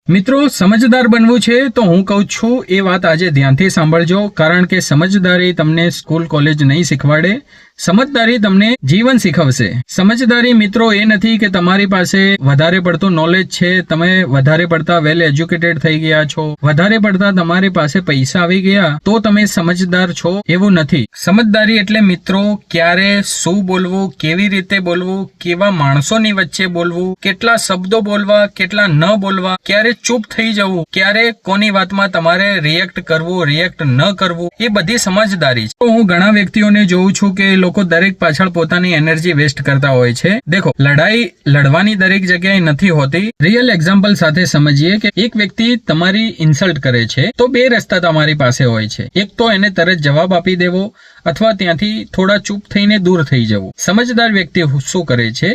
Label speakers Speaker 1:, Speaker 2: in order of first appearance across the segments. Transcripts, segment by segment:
Speaker 1: મિત્રો, સમજદાર બનવું છે તો હું કહું છું એ વાત આજે ધ્યાનથી સાંભળજો, કારણ કે સમજદારી તમને સ્કૂલ કોલેજ નહીં શીખવાડે. સમજદારી તમને જીવન શીખવશે. સમજદારી મિત્રો એ નથી કે તમારી પાસે વધારે પડતું નોલેજ છે, તમે વધારે પડતા વેલ એજ્યુકેટેડ થઈ ગયા છો, વધારે પડતા તમારી પાસે પૈસા આવી ગયા તો તમે સમજદાર છો, એવું નથી. સમજદારી એટલે મિત્રો ક્યારે શું બોલવું, કેવી રીતે બોલવું, કેવા માણસોની વચ્ચે બોલવું, કેટલા શબ્દો બોલવા, કેટલા ન બોલવા, ક્યારે ચૂપ થઈ જવું, ક્યારે કોની વાતમાં તમારે રિએક્ટ કરવું, રિએક્ટ ન કરવું, એ બધી સમજદારી છે. હું ઘણા વ્યક્તિઓને જોઉં છું કે લોકો દરેક પાછળ પોતાની એનર્જી વેસ્ટ કરતા હોય છે. દેખો, લડાઈ લડવાની દરેક જગ્યાએ નથી હોતી. રિયલ એક્ઝામ્પલ સાથે સમજીએ કે એક વ્યક્તિ તમારી ઇન્સલ્ટ કરે છે તો બે રસ્તા તમારી પાસે હોય છે. એક તો એને તરત જવાબ આપી દેવો અથવા ત્યાંથી થોડા ચૂપ થઈને દૂર થઈ જવું. સમજદાર વ્યક્તિ શું કરે છે,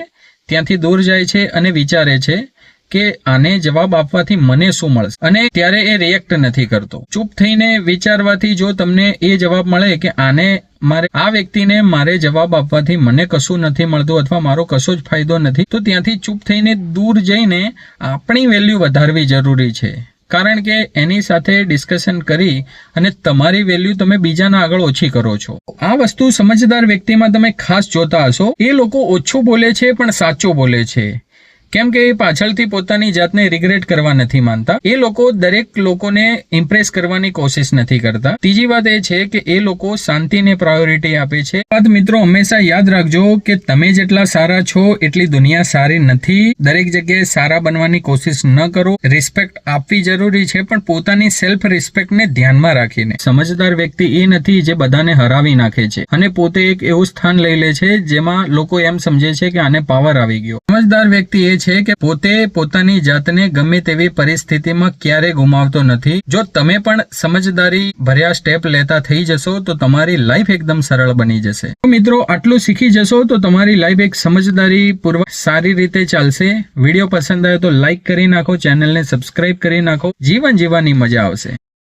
Speaker 1: ત્યાંથી દૂર જાય છે અને વિચારે છે કે આને જવાબ આપવાથી મને શું મળશે, અને ત્યારે એ રિએક્ટ નથી કરતો. ચૂપ થઈને વિચારવાથી જો તમને એ જવાબ મળે કે આ વ્યક્તિને મારે જવાબ આપવાથી મને કશું નથી મળતું અથવા મારો કશો જ ફાયદો નથી, તો ત્યાંથી ચૂપ થઈને દૂર જઈને આપણી વેલ્યુ વધારવી જરૂરી છે. કારણ કે એની સાથે ડિસ્કશન કરી અને તમારી વેલ્યુ તમે બીજાના આગળ ઓછી કરો છો. આ વસ્તુ સમજદાર વ્યક્તિમાં તમે ખાસ જોતા હશો. એ લોકો ઓછું બોલે છે પણ સાચું બોલે છે, કેમ કે એ પાછળથી પોતાની જાતને રિગ્રેટ કરવા નથી માનતા. એ લોકો દરેક લોકોને ઇમ્પ્રેસ કરવાની કોશિશ નથી કરતા. ત્રીજી વાત એ છે કે એ લોકો શાંતિને પ્રાયોરિટી આપે છે. વાત મિત્રો હંમેશા યાદ રાખજો કે તમે જેટલા સારા છો એટલી દુનિયા સારી નથી. દરેક જગ્યાએ સારા બનવાની કોશિશ ન કરો. રિસ્પેક્ટ આપવી જરૂરી છે, પણ પોતાની સેલ્ફ રિસ્પેક્ટને ધ્યાનમાં રાખીને. સમજદાર વ્યક્તિ એ નથી જે બધાને હરાવી નાખે છે અને પોતે એક એવું સ્થાન લઈ લે છે જેમાં લોકો એમ સમજે છે કે આને પાવર આવી ગયો. સમજદાર વ્યક્તિ એ છે કે પોતે પોતાની જાતને ગમે તેવી પરિસ્થિતિમાં ક્યારે ગુમાવતો નથી. જો તમે પણ સમજદારી ભર્યા સ્ટેપ લેતા થઈ જશો તો તમારી લાઈફ એકદમ સરળ બની જશે. મિત્રો, આટલું શીખી જશો તો તમારી લાઈફ એક સમજદારી પૂર્વક સારી રીતે ચાલશે. વિડીયો પસંદ આવ્યો તો લાઈક કરી નાખો, ચેનલને સબસ્ક્રાઇબ કરી નાખો. જીવન જીવવાની મજા આવશે.